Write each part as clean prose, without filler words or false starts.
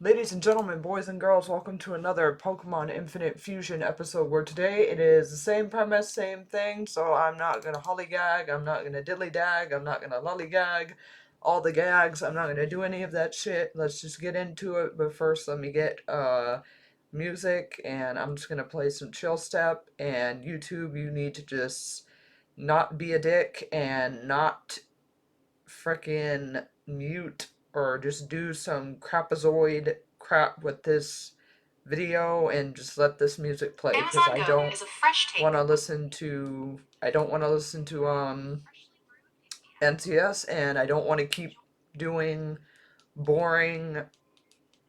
Ladies and gentlemen, boys and girls, welcome to another Pokemon Infinite Fusion episode where today it is the same premise, same thing, so I'm not gonna hollygag, I'm not gonna dilly-dag, I'm not gonna lollygag, all the gags, I'm not gonna do any of that shit. Let's just get into it, but first let me get music, and I'm just gonna play some chill step, and YouTube, you need to just not be a dick and not frickin' mute or just do some crapazoid crap with this video and just let this music play because Amazon Go is a fresh take. I don't want to listen to NCS, and I don't want to keep doing boring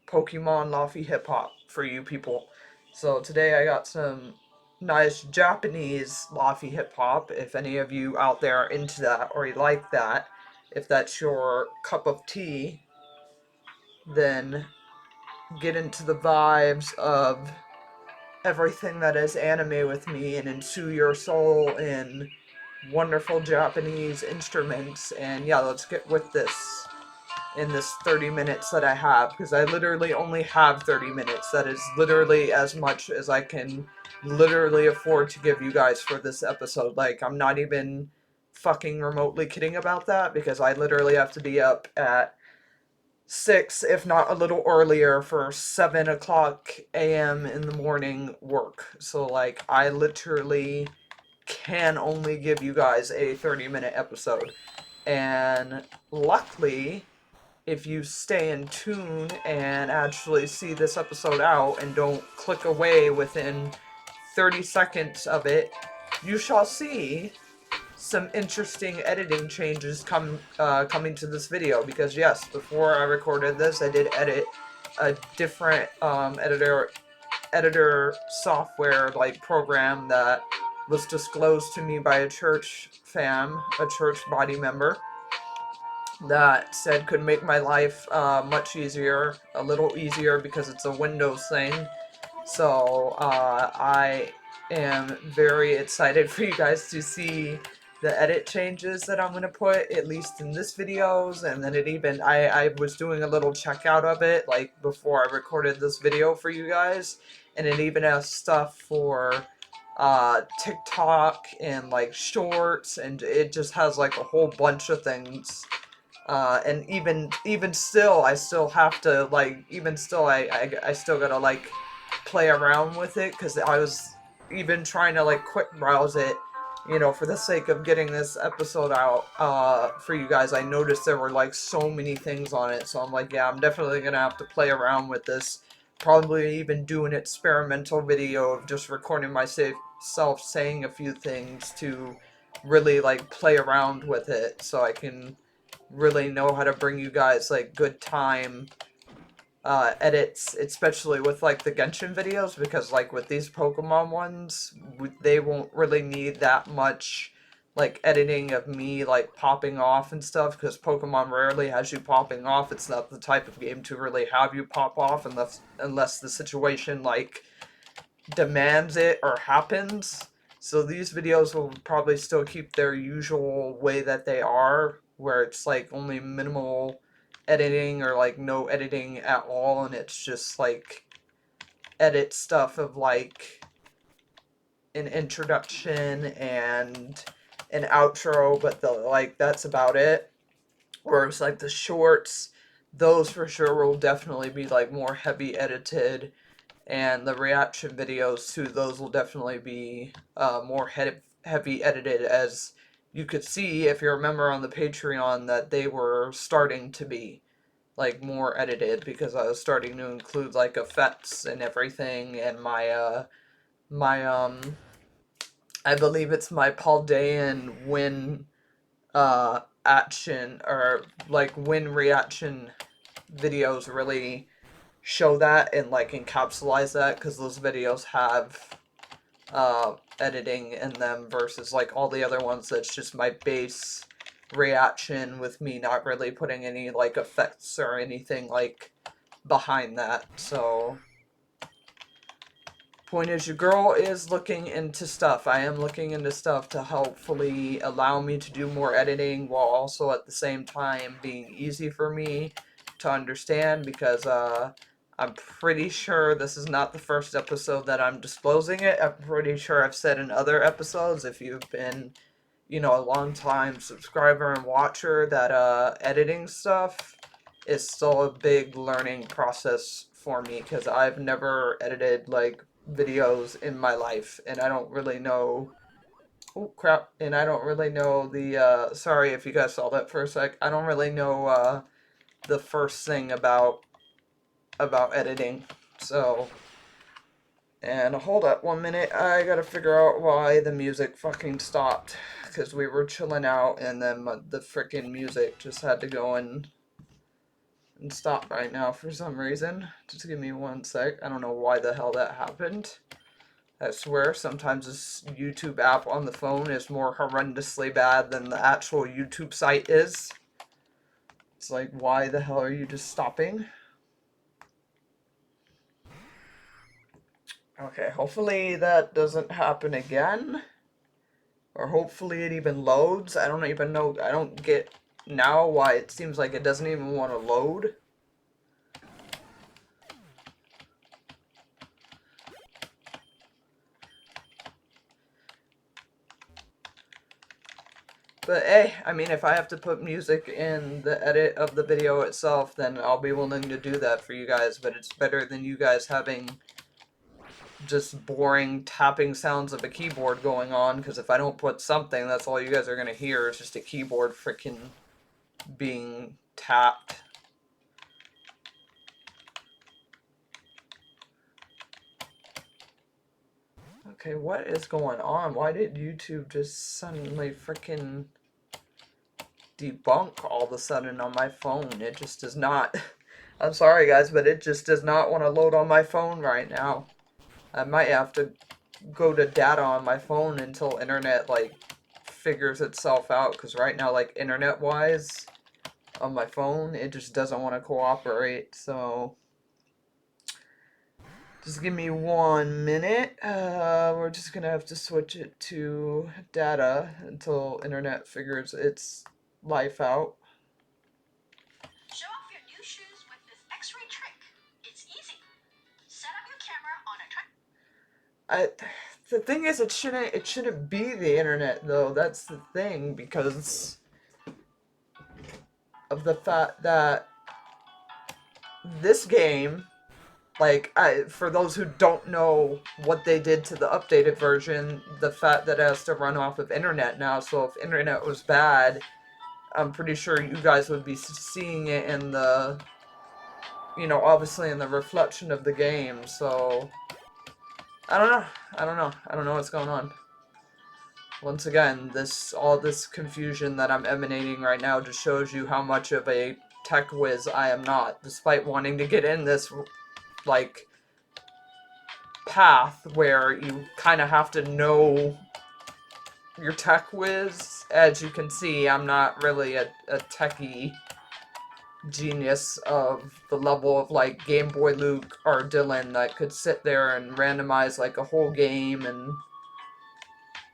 Pokemon Lofi hip hop for you people. So today I got some nice Japanese Lofi hip hop. If any of you out there are into that or you like that, if that's your cup of tea, then get into the vibes of everything that is anime with me and ensue your soul in wonderful Japanese instruments. And yeah, let's get with this in this 30 minutes that I have, because I literally only have 30 minutes. That is literally as much as I can literally afford to give you guys for this episode. Like, I'm not even fucking remotely kidding about that, because I literally have to be up at 6, if not a little earlier, for 7 o'clock a.m. in the morning work. So, like, I literally can only give you guys a 30-minute episode. And luckily, if you stay in tune and actually see this episode out and don't click away within 30 seconds of it, you shall see some interesting editing changes coming to this video. Because yes, before I recorded this, I did edit a different editor software like program that was disclosed to me by a church body member, that said could make my life much easier, a little easier, because it's a Windows thing. So I am very excited for you guys to see the edit changes that I'm going to put, at least in this videos. And then I was doing a little checkout of it, like, before I recorded this video for you guys. And it even has stuff for TikTok and, like, shorts, and it just has, like, a whole bunch of things. And even still, I still have to, like, I still gotta, like, play around with it, because I was even trying to, like, quick browse it, for the sake of getting this episode out, for you guys. I noticed there were, like, so many things on it, so I'm like, yeah, I'm definitely gonna have to play around with this, probably even do an experimental video of just recording myself saying a few things to really, like, play around with it, so I can really know how to bring you guys, like, good time edits, especially with, like, the Genshin videos, because, like, with these Pokemon ones, they won't really need that much, like, editing of me, like, popping off and stuff, because Pokemon rarely has you popping off. It's not the type of game to really have you pop off unless the situation, like, demands it or happens. So these videos will probably still keep their usual way that they are, where it's, like, only minimal editing or, like, no editing at all, and it's just, like, edit stuff of, like, an introduction and an outro, but that's about it. Whereas, like, the shorts, those for sure will definitely be, like, more heavy edited, and the reaction videos to those will definitely be more heavy edited, as you could see if you remember on the Patreon that they were starting to be, like, more edited, because I was starting to include, like, effects and everything, and my I believe it's my Paldean win action, or, like, win reaction videos really show that and, like, encapsulize that, because those videos have editing in them, versus, like, all the other ones that's just my base reaction with me not really putting any, like, effects or anything, like, behind that. So point is, your girl is looking into stuff. I am looking into stuff to hopefully allow me to do more editing, while also at the same time being easy for me to understand, because I'm pretty sure this is not the first episode that I'm disclosing it. I'm pretty sure I've said in other episodes, if you've been, a long time subscriber and watcher, that editing stuff is still a big learning process for me because I've never edited like videos in my life and I don't really know. Oh crap! And I don't really know the. Sorry if you guys saw that for a sec. I don't really know the first thing about editing. So, and hold up 1 minute. I gotta figure out why the music fucking stopped. Because we were chilling out and then the freaking music just had to go and stop right now for some reason. Just give me 1 sec. I don't know why the hell that happened. I swear sometimes this YouTube app on the phone is more horrendously bad than the actual YouTube site is. It's like, why the hell are you just stopping? Okay, hopefully that doesn't happen again. Or hopefully it even loads. I don't even know. I don't get now why it seems like it doesn't even want to load. But hey, I mean, if I have to put music in the edit of the video itself, then I'll be willing to do that for you guys. But it's better than you guys having just boring tapping sounds of a keyboard going on, because if I don't put something, that's all you guys are going to hear is just a keyboard freaking being tapped. Okay, what is going on? Why did YouTube just suddenly freaking debunk all of a sudden on my phone? It just does not. I'm sorry guys, but it just does not want to load on my phone right now. I might have to go to data on my phone until internet like figures itself out, because right now, like, internet wise on my phone, it just doesn't want to cooperate. So just give me 1 minute. We're just gonna have to switch it to data until internet figures its life out. Show off your new shoes with this X-ray trick. It's easy. Set up your camera on a The thing is, it shouldn't be the internet though. That's the thing, because of the fact that this game, like, for those who don't know what they did to the updated version, the fact that it has to run off of internet now, so if internet was bad, I'm pretty sure you guys would be seeing it in the, obviously in the reflection of the game, so I don't know. I don't know what's going on. Once again, all this confusion that I'm emanating right now just shows you how much of a tech whiz I am not, despite wanting to get in this, like, path where you kind of have to know your tech whiz. As you can see, I'm not really a techie genius of the level of, like, Game Boy Luke or Dylan that could sit there and randomize, like, a whole game and,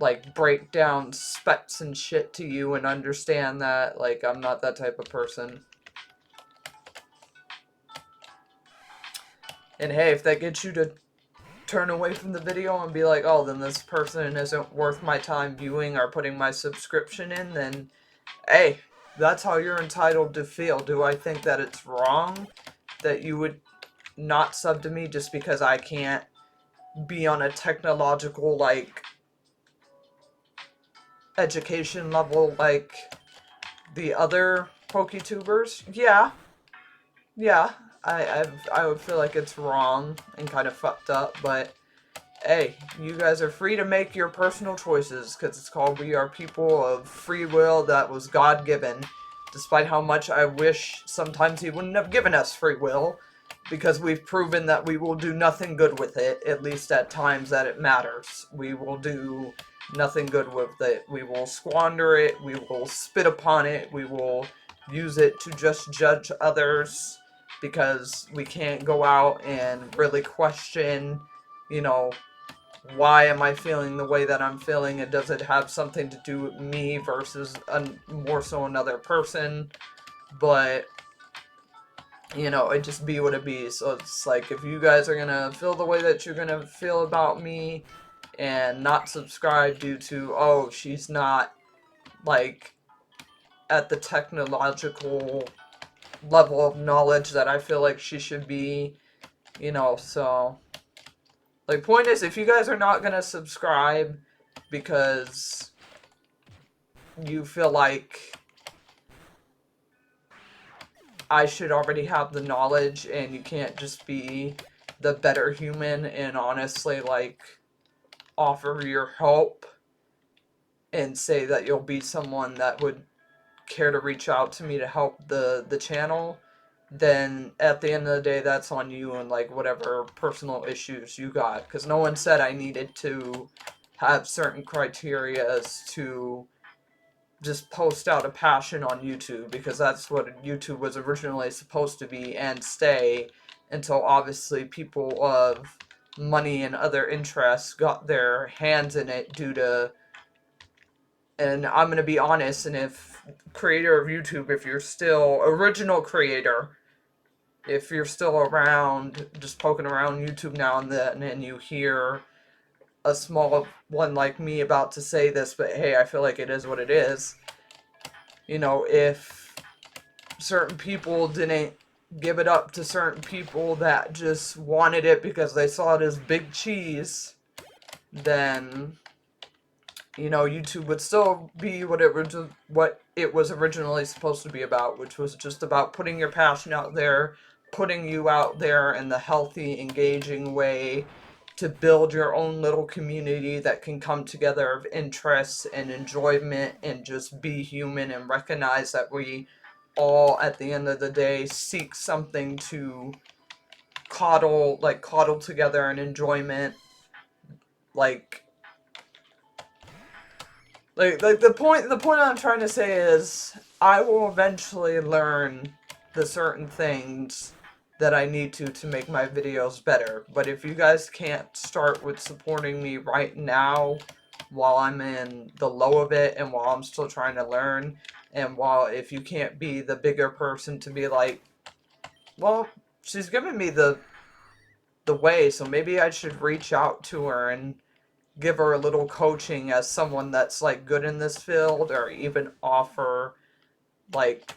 like, break down specs and shit to you and understand that. Like, I'm not that type of person. And hey, if that gets you to turn away from the video and be like, oh, then this person isn't worth my time viewing or putting my subscription in, then hey, that's how you're entitled to feel. Do I think that it's wrong that you would not sub to me just because I can't be on a technological, like, education level like the other PokeTubers? Yeah. I would feel like it's wrong and kind of fucked up, but hey, you guys are free to make your personal choices, because it's called We Are People of Free Will that was God-given, despite how much I wish sometimes he wouldn't have given us free will, because we've proven that we will do nothing good with it, at least at times that it matters. We will do nothing good with it. We will squander it, we will spit upon it, we will use it to just judge others, because we can't go out and really question, why am I feeling the way that I'm feeling, and does it have something to do with me versus more so another person. But you know, it just be what it be. So it's like, if you guys are gonna feel the way that you're gonna feel about me and not subscribe due to, oh, she's not like at the technological level of knowledge that I feel like she should be, you know, so like, point is, if you guys are not gonna subscribe because you feel like I should already have the knowledge and you can't just be the better human and honestly like offer your help and say that you'll be someone that would care to reach out to me to help the channel, then at the end of the day, that's on you and like whatever personal issues you got. Because no one said I needed to have certain criterias to just post out a passion on YouTube, because that's what YouTube was originally supposed to be and stay, until obviously people of money and other interests got their hands in it due to, and I'm going to be honest, and if creator of YouTube, if you're still original creator, if you're still around, just poking around YouTube now and then, and you hear a small one like me about to say this, but hey, I feel like it is what it is. You know, if certain people didn't give it up to certain people that just wanted it because they saw it as big cheese, then, you know, YouTube would still be what it was originally supposed to be about, which was just about putting your passion out there, putting you out there in the healthy, engaging way to build your own little community that can come together of interests and enjoyment and just be human and recognize that we all, at the end of the day, seek something to coddle together in enjoyment, like the point I'm trying to say is, I will eventually learn the certain things that I need to make my videos better. But if you guys can't start with supporting me right now while I'm in the low of it and while I'm still trying to learn, and while if you can't be the bigger person to be like, well, she's giving me the way, so maybe I should reach out to her and give her a little coaching as someone that's like good in this field, or even offer like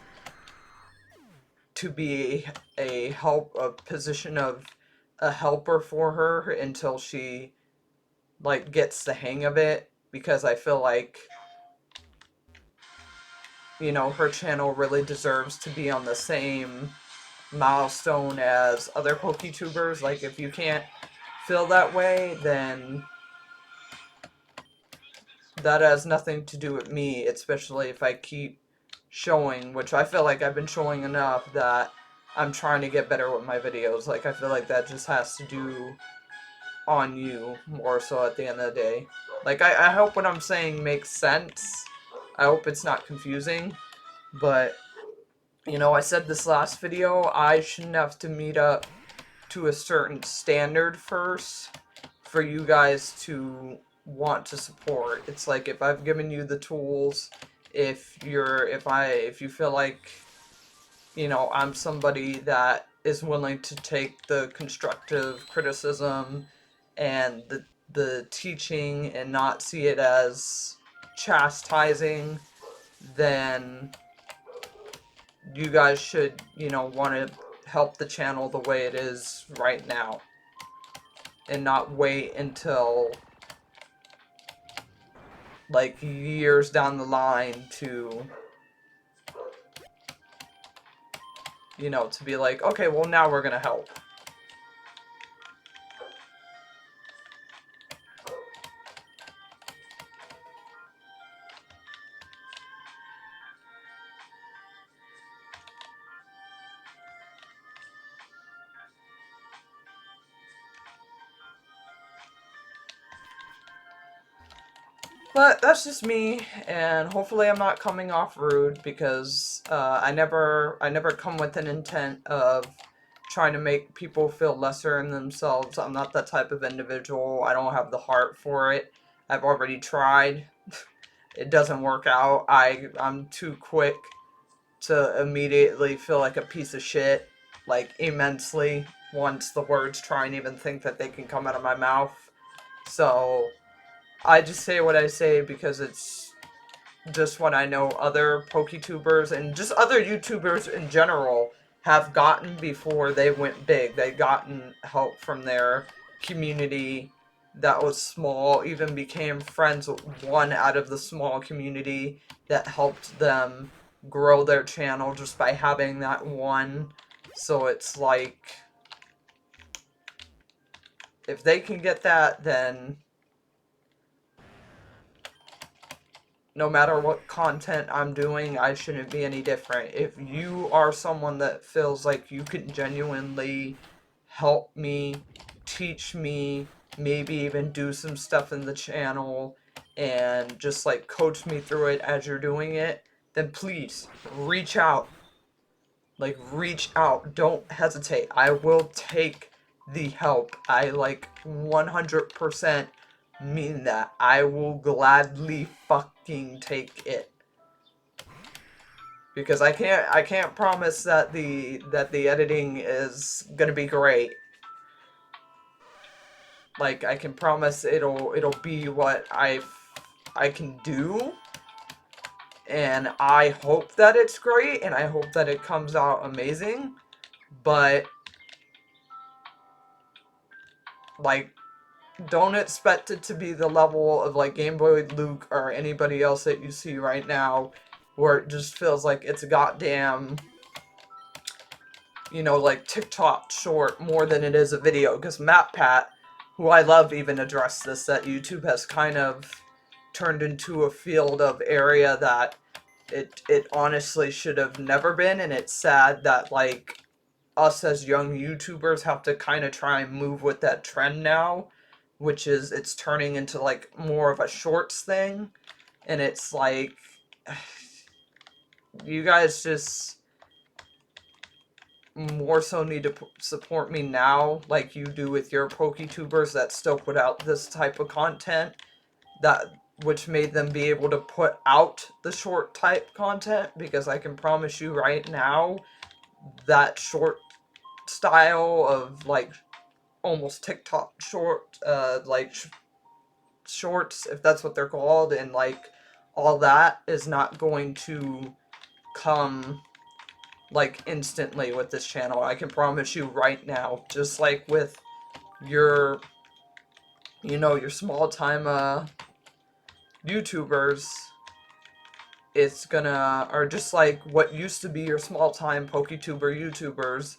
to be a position of a helper for her until she like gets the hang of it, because I feel like, you know, her channel really deserves to be on the same milestone as other PokeTubers. Like, if you can't feel that way, then that has nothing to do with me, especially if I keep showing, which I feel like I've been showing enough, that I'm trying to get better with my videos. Like, I feel like that just has to do on you more so at the end of the day. Like, I hope what I'm saying makes sense. I hope it's not confusing. But, you know, I said this last video, I shouldn't have to meet up to a certain standard first for you guys to want to support. It's like, if I've given you the tools, if you feel like, you know, I'm somebody that is willing to take the constructive criticism and the teaching and not see it as chastising, then you guys should, you know, want to help the channel the way it is right now and not wait until like years down the line to, you know, to be like, okay, well, now we're gonna help. But that's just me, and hopefully I'm not coming off rude, because I never come with an intent of trying to make people feel lesser in themselves. I'm not that type of individual. I don't have the heart for it. I've already tried. It doesn't work out. I'm too quick to immediately feel like a piece of shit like, immensely once the words try and even think that they can come out of my mouth. So, I just say what I say because it's just what I know other PokeTubers and just other YouTubers in general have gotten before they went big. They've gotten help from their community that was small, even became friends with one out of the small community that helped them grow their channel just by having that one. So it's like, if they can get that, then no matter what content I'm doing, I shouldn't be any different. If you are someone that feels like you can genuinely help me, teach me, maybe even do some stuff in the channel, and just like coach me through it as you're doing it, then please reach out. Like, reach out. Don't hesitate. I will take the help. I, like, 100% mean that. I will gladly fucking take it. Because I can't promise that the editing is gonna be great. Like, I can promise it'll be what I can do. And I hope that it's great, and I hope that it comes out amazing. But, like, don't expect it to be the level of, like, Game Boy Luke or anybody else that you see right now, where it just feels like it's a goddamn, you know, like, TikTok short more than it is a video. Because MatPat, who I love, even addressed this, that YouTube has kind of turned into a field of area that it honestly should have never been, and it's sad that, like, us as young YouTubers have to kind of try and move with that trend now, which is it's turning into like more of a shorts thing, and it's like, you guys just more so need to support me now like you do with your PokeTubers that still put out this type of content, that which made them be able to put out the short type content, because I can promise you right now that short style of, like, almost TikTok short, like, shorts, if that's what they're called, and, like, all that is not going to come, like, instantly with this channel. I can promise you right now, just like with your, you know, your small-time, YouTubers, it's gonna, or just like what used to be your small-time PokeTuber YouTubers,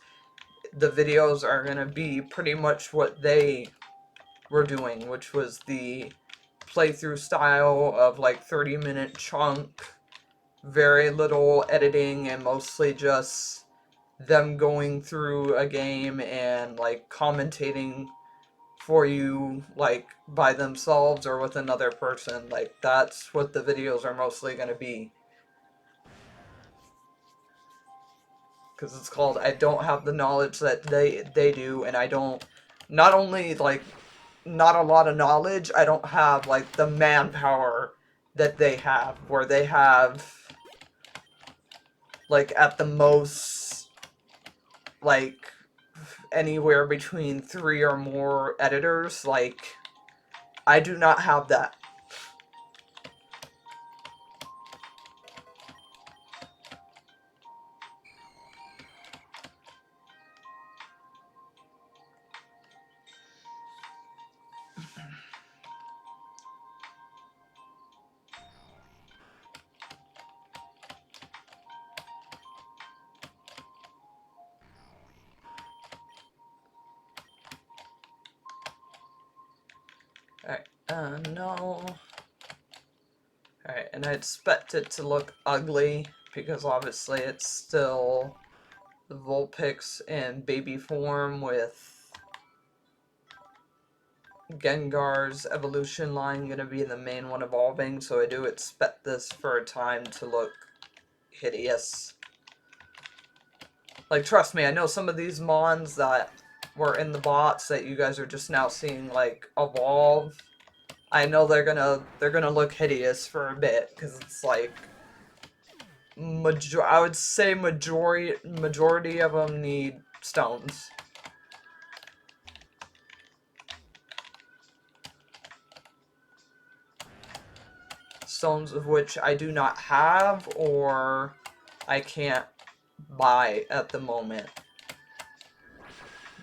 the videos are gonna be pretty much what they were doing, which was the playthrough style of, like, 30-minute chunk, very little editing, and mostly just them going through a game and, like, commentating for you, like, by themselves or with another person. Like, that's what the videos are mostly going to be. Because it's called I don't have the knowledge that they do, and I don't, not only, like, not a lot of knowledge, I don't have, like, the manpower that they have, where they have, like, at the most, like, anywhere between 3 or more editors. Like, I do not have that. Alright, no. Alright, and I expect it to look ugly, because obviously it's still the Vulpix in baby form with Gengar's evolution line going to be the main one evolving, so I do expect this for a time to look hideous. Like, trust me, I know some of these mons that were in the bots that you guys are just now seeing, like, evolve, I know they're gonna look hideous for a bit, because it's like, I would say majority of them need stones. Stones of which I do not have or I can't buy at the moment.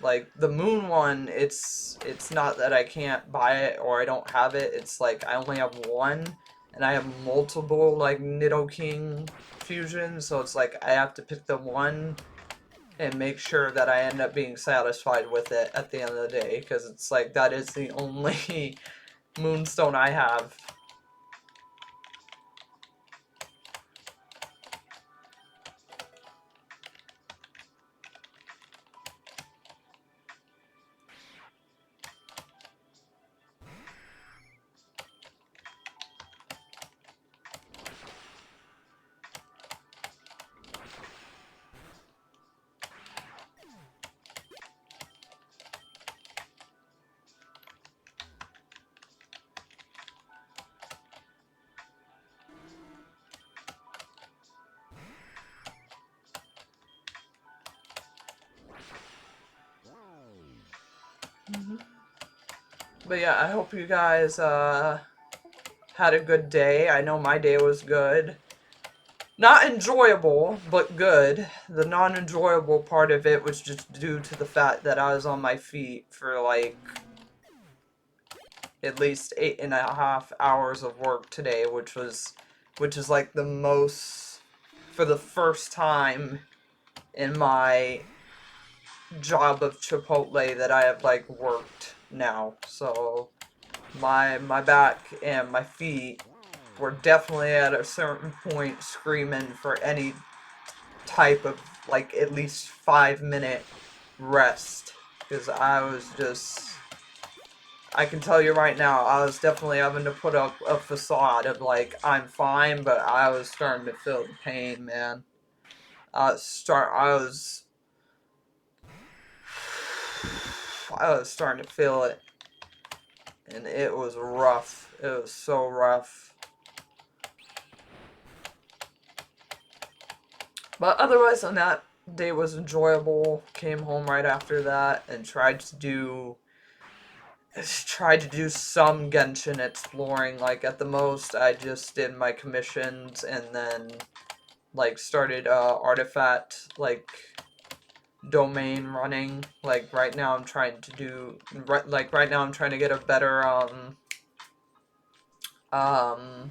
Like the moon one, it's not that I can't buy it or I don't have it. It's like I only have one and I have multiple like Nidoking fusions, so it's like I have to pick the one and make sure that I end up being satisfied with it at the end of the day, because it's like that is the only moonstone I have. But yeah, I hope you guys had a good day. I know my day was good. Not enjoyable, but good. The non-enjoyable part of it was just due to the fact that I was on my feet for like at least 8.5 hours of work today, which is like the most for the first time in my job of Chipotle that I have like worked now. So my back and my feet were definitely at a certain point screaming for any type of like at least 5-minute rest, because I was just, I can tell you right now, I was definitely having to put up a facade of like I'm fine, but I was starting to feel the pain, man. I was starting to feel it, and it was rough. It was so rough. But otherwise than that, day was enjoyable. Came home right after that and tried to do some Genshin exploring. Like at the most, I just did my commissions and then like started artifact like domain running. Like right now, I'm trying to do right now I'm trying to get a better um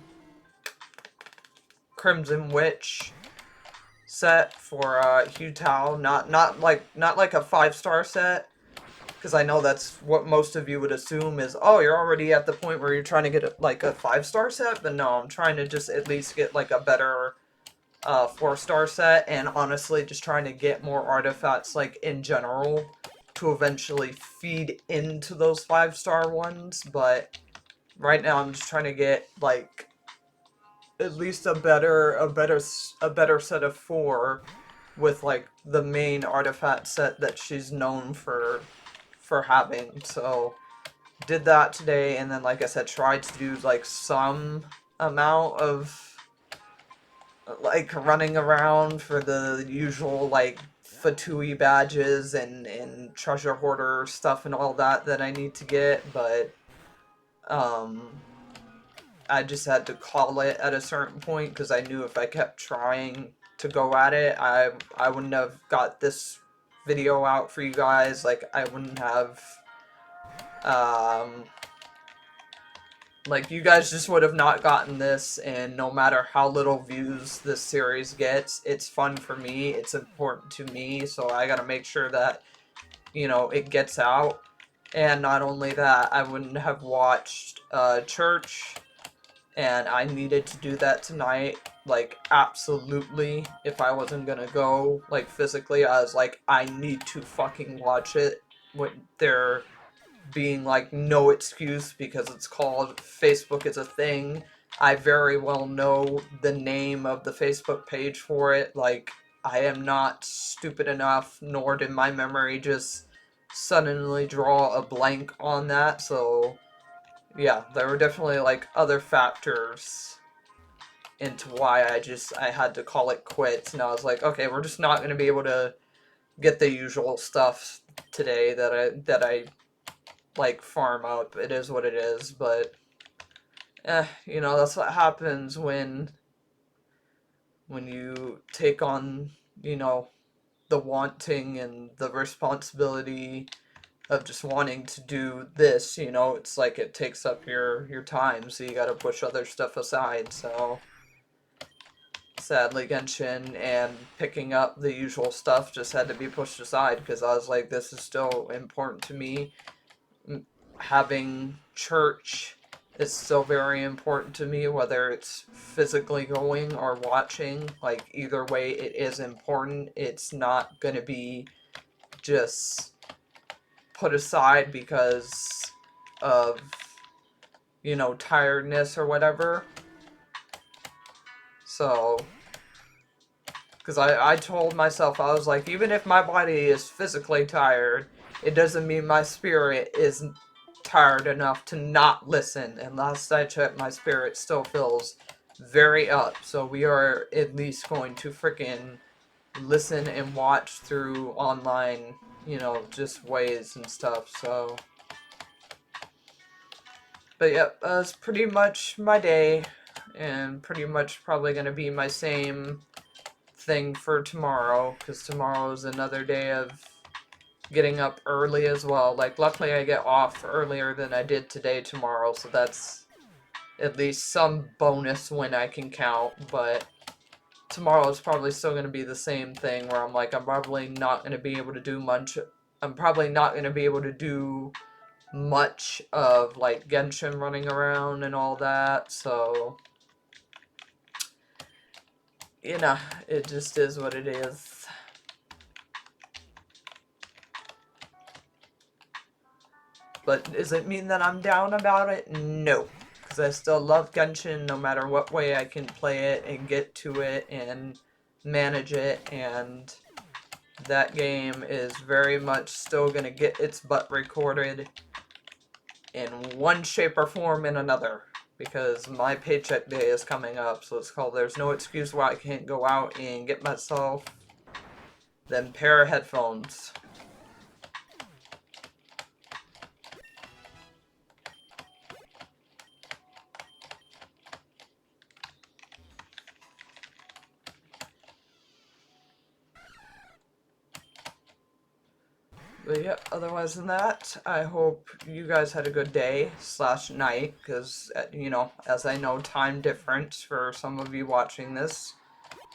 Crimson Witch set for Hu Tao. Not like a 5-star set, because I know that's what most of you would assume is, oh, you're already at the point where you're trying to get like a 5-star set. But no, I'm trying to just at least get like a better 4-star set, and honestly just trying to get more artifacts like in general to eventually feed into those 5-star ones. But right now I'm just trying to get like at least a better set of 4 with like the main artifact set that she's known for having. So did that today, and then like I said, tried to do like some amount of like running around for the usual like Fatui badges and treasure hoarder stuff and all that I need to get. But I just had to call it at a certain point, because I knew if I kept trying to go at it, I wouldn't have got this video out for you guys. Like I wouldn't have like you guys just would have not gotten this. And no matter how little views this series gets, it's fun for me, it's important to me, so I gotta make sure that, you know, it gets out. And not only that, I wouldn't have watched church, and I needed to do that tonight, like absolutely. If I wasn't gonna go like physically, I was like, I need to fucking watch it with there being like no excuse, because it's called Facebook is a Thing. I very well know the name of the Facebook page for it. Like, I am not stupid enough, nor did my memory just suddenly draw a blank on that. So yeah, there were definitely like other factors into why I had to call it quits. And I was like, okay, we're just not going to be able to get the usual stuff today that I like farm up. It is what it is, but that's what happens when you take on, you know, the wanting and the responsibility of just wanting to do this, it's like it takes up your time, so you gotta push other stuff aside, so sadly Genshin and picking up the usual stuff just had to be pushed aside because I was like, this is still important to me. Having church is still very important to me, whether it's physically going or watching. Like, either way, it is important. It's not going to be just put aside because of, tiredness or whatever. So, because I told myself, I was like, even if my body is physically tired, it doesn't mean my spirit is tired enough to not listen. And last I checked, my spirit still feels very up. So we are at least going to freaking listen and watch through online, just ways and stuff. So, but yeah, that's pretty much my day. And pretty much probably going to be my same thing for tomorrow, because tomorrow is another day of getting up early as well. Like, luckily I get off earlier than I did today tomorrow, so that's at least some bonus when I can count, but tomorrow is probably still going to be the same thing where I'm like, I'm probably not going to be able to do much. I'm probably not going to be able to do much of, like, Genshin running around and all that, so it just is what it is. But does it mean that I'm down about it? No. Because I still love Genshin no matter what way I can play it and get to it and manage it. And that game is very much still going to get its butt recorded in one shape or form in another. Because my paycheck day is coming up. So it's called There's No Excuse Why I Can't Go Out and Get Myself them pair of headphones. But yeah, otherwise than that, I hope you guys had a good day / night, because, as I know, time difference for some of you watching this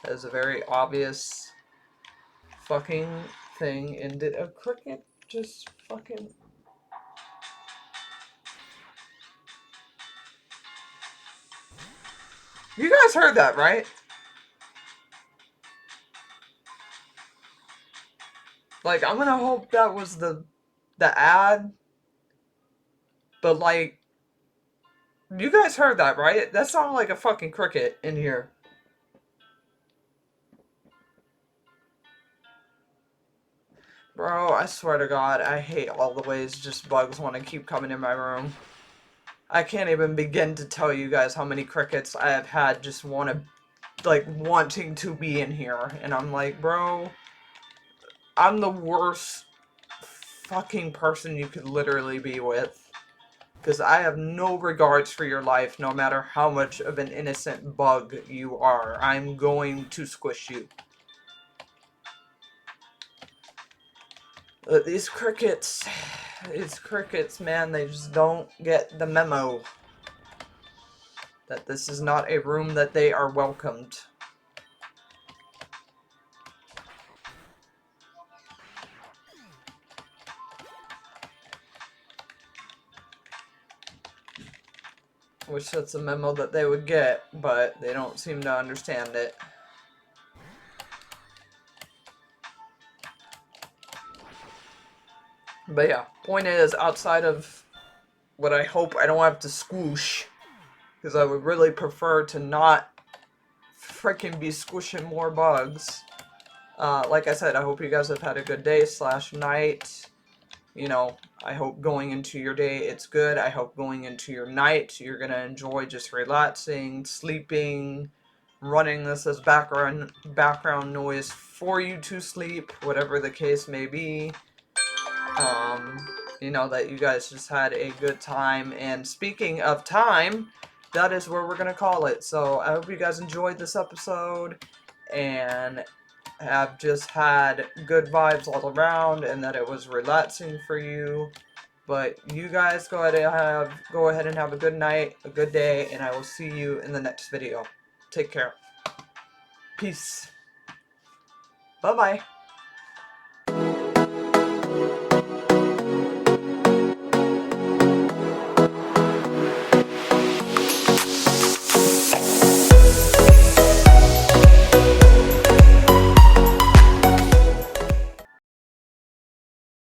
is a very obvious fucking thing. And did a cricket just fucking... You guys heard that, right? Like, I'm gonna hope that was the ad, but, like, you guys heard that, right? That sounded like a fucking cricket in here. Bro, I swear to God, I hate all the ways just bugs want to keep coming in my room. I can't even begin to tell you guys how many crickets I have had just wanting to be in here. And I'm like, bro, I'm the worst fucking person you could literally be with. Because I have no regards for your life, no matter how much of an innocent bug you are. I'm going to squish you. These crickets, man, they just don't get the memo that this is not a room that they are welcomed. Wish that's a memo that they would get, but they don't seem to understand it. But yeah, point is, outside of what I hope I don't have to squoosh, because I would really prefer to not freaking be squishing more bugs. Like I said, I hope you guys have had a good day / night. I hope going into your day it's good. I hope going into your night you're going to enjoy just relaxing, sleeping, running this as background noise for you to sleep, whatever the case may be. You know, that you guys just had a good time. And speaking of time, that is where we're gonna call it. So I hope you guys enjoyed this episode and have just had good vibes all around, and that it was relaxing for you. But you guys go ahead and have a good night, a good day, and I will see you in the next video. Take care. Peace. Bye bye.